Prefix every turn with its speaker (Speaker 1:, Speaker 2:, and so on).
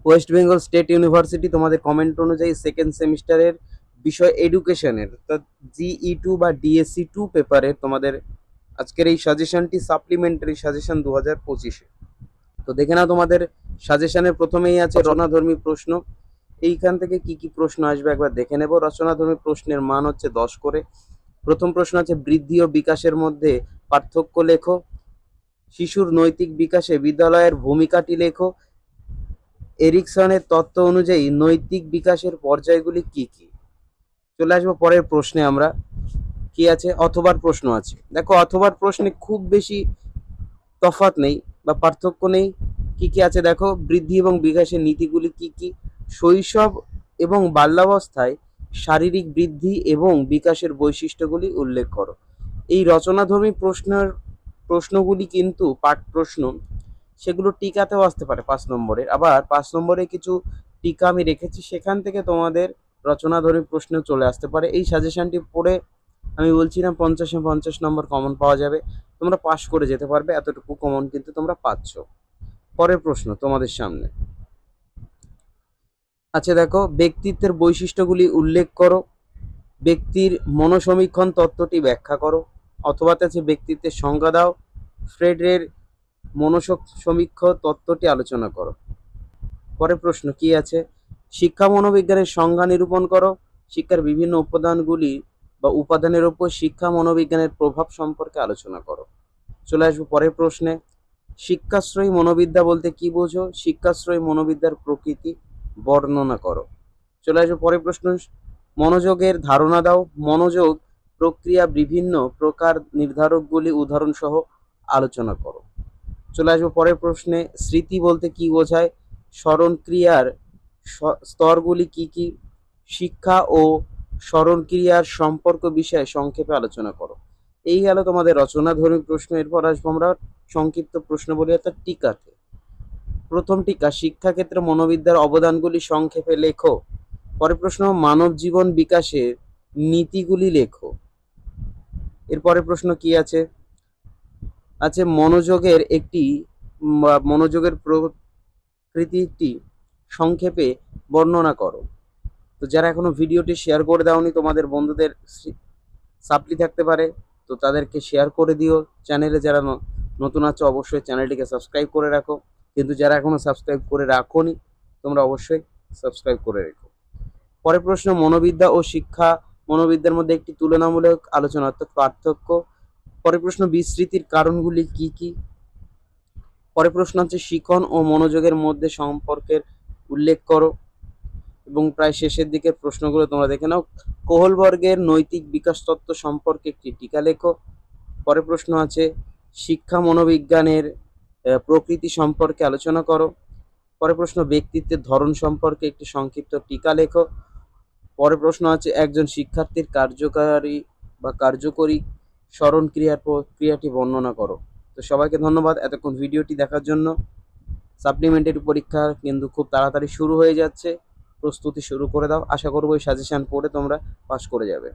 Speaker 1: West Bengal state university তোমাদের comment অনুযায়ী second সেমিস্টারের বিষয় এডুকেশনের অর্থাৎ জিই2 বা ডিএসসি2 পেপারের তোমাদের আজকের এই সাজেশনটি সাপ্লিমেন্টারি সাজেশন 2025-এ। তো দেখে নাও তোমাদের সাজেশনের প্রথমেই আছে রচনাধর্মী প্রশ্ন। এইখান থেকে কি কি প্রশ্ন আসবে একবার দেখে নেব। রচনাধর্মী প্রশ্নের মান হচ্ছে 10 করে। প্রথম প্রশ্ন আছে বৃদ্ধি ও বিকাশের মধ্যে পার্থক্য লেখো। শিশুর নৈতিক বিকাশে বিদ্যালয়ের ভূমিকাটি লেখো। এরিকসনের তত্ত্ব অনুযায়ী নৈতিক বিকাশের পর্যায়গুলি কি কি। চলে আসবো পরের প্রশ্নে আমরা। কি আছে, অথবার প্রশ্ন আছে। দেখো অথবার প্রশ্নে খুব বেশি তফাৎ নেই বা পার্থক্য নেই। কি কি আছে দেখো, বৃদ্ধি এবং বিকাশের নীতিগুলি কি কি। শৈশব এবং বাল্যাবস্থায় শারীরিক বৃদ্ধি এবং বিকাশের বৈশিষ্ট্যগুলি উল্লেখ করো। এই রচনাধর্মী প্রশ্নগুলি কিন্তু পাঠ প্রশ্ন, সেগুলো টিকাতেও আসতে পারে 5 নম্বরের। আবার 5 নম্বরে কিছু টিকা আমি রেখেছি, সেখান থেকে তোমাদের রচনাধর্মী প্রশ্ন চলে আসতে পারে। এই সাজেশনটি পড়ে আমি বলছিলাম 50-এ 50 নম্বর কমন পাওয়া যাবে, তোমরা পাস করে যেতে পারবে, এতটুকু কমন কিন্তু তোমরা পাচ্ছ। পরের প্রশ্ন তোমাদের সামনে আছে, দেখো ব্যক্তিত্বের বৈশিষ্ট্যগুলি উল্লেখ করো। ব্যক্তির মনোসমীক্ষণ তত্ত্বটি ব্যাখ্যা করো। অথবা আছে ব্যক্তিত্বের সংজ্ঞা দাও। ফ্রেডের মনোসমীক্ষ তত্ত্বটি আলোচনা করো। পরের প্রশ্ন কি আছে, শিক্ষা মনোবিজ্ঞানের সংজ্ঞা নিরূপণ করো। শিক্ষার বিভিন্ন উপাদানগুলি বা উপাদানের উপর শিক্ষা মনোবিজ্ঞানের প্রভাব সম্পর্কে আলোচনা করো। চলে আসবো পরের প্রশ্নে। শিক্ষাশ্রয়ী মনোবিদ্যা বলতে কি বোঝো। শিক্ষাশ্রয়ী মনোবিদ্যার প্রকৃতি বর্ণনা করো। চলে আসবো পরের প্রশ্ন, মনোযোগের ধারণা দাও। মনোযোগ প্রক্রিয়া বিভিন্ন প্রকার নির্ধারকগুলি উদাহরণ সহ আলোচনা করো। চলে আসবো পরের প্রশ্নে, স্মৃতি বলতে কি বোঝায়। স্মরণ ক্রিয়ার স্তরগুলি কি কি। শিক্ষা ও স্মরণ ক্রিয়ার সম্পর্ক বিষয়ে সংক্ষেপে আলোচনা করো। এই গেল তোমাদের রচনাধর্মী প্রশ্ন। এরপর আসবো আমরা সংক্ষিপ্ত প্রশ্ন বলি অর্থাৎ টিকাতে। প্রথম টিকা, শিক্ষাক্ষেত্রে মনোবিদ্যার অবদানগুলি সংক্ষেপে লেখো। পরের প্রশ্ন, মানব জীবন বিকাশের নীতিগুলি লেখো। এরপরের প্রশ্ন কি আছে, আছে মনোযোগের একটি মনোযোগের প্রকৃতিটি সংক্ষেপে বর্ণনা করো। তো যারা এখনো ভিডিওটি শেয়ার করে দাওনি, তোমাদের বন্ধুদের সাপ্লি থাকতে পারে, তো তাদেরকে শেয়ার করে দিও। চ্যানেলে যারা নতুন আছো অবশ্যই চ্যানেলটিকে সাবস্ক্রাইব করে রাখো, কিন্তু যারা এখনো সাবস্ক্রাইব করে রাখোনি তোমরা অবশ্যই সাবস্ক্রাইব করে রেখো। পরের প্রশ্ন, মনোবিদ্যা ও শিক্ষা মনোবিদ্যার মধ্যে একটি তুলনামূলক আলোচনা অর্থাৎ পার্থক্য। পরের প্রশ্ন, বিস্মৃতির কারণগুলি কি কি। পরের প্রশ্ন হচ্ছে শিখন ও মনোযোগের মধ্যে সম্পর্কের উল্লেখ করো। এবং প্রায় শেষের দিকের প্রশ্নগুলো তোমরা দেখে নাও। কোহলবর্গের নৈতিক বিকাশ তত্ত্ব সম্পর্কে একটি টিকা লেখো। পরের প্রশ্ন আছে শিক্ষা মনোবিজ্ঞানের প্রকৃতি সম্পর্কে আলোচনা করো। পরের প্রশ্ন, ব্যক্তিত্বের ধরন সম্পর্কে একটি সংক্ষিপ্ত টিকা লেখো। পরের প্রশ্ন আছে একজন শিক্ষার্থীর কার্যকরী স্মরণ ক্রিয়াটি বর্ণনা করো। তো সবাইকে ধন্যবাদ এতক্ষণ ভিডিওটি দেখার জন্য। সাপ্লিমেন্টারি পরীক্ষা কিন্তু খুব তাড়াতাড়ি শুরু হয়ে যাচ্ছে, প্রস্তুতি শুরু করে দাও। আশা করবো এই সাজেশন পড়ে তোমরা পাস করে যাবে।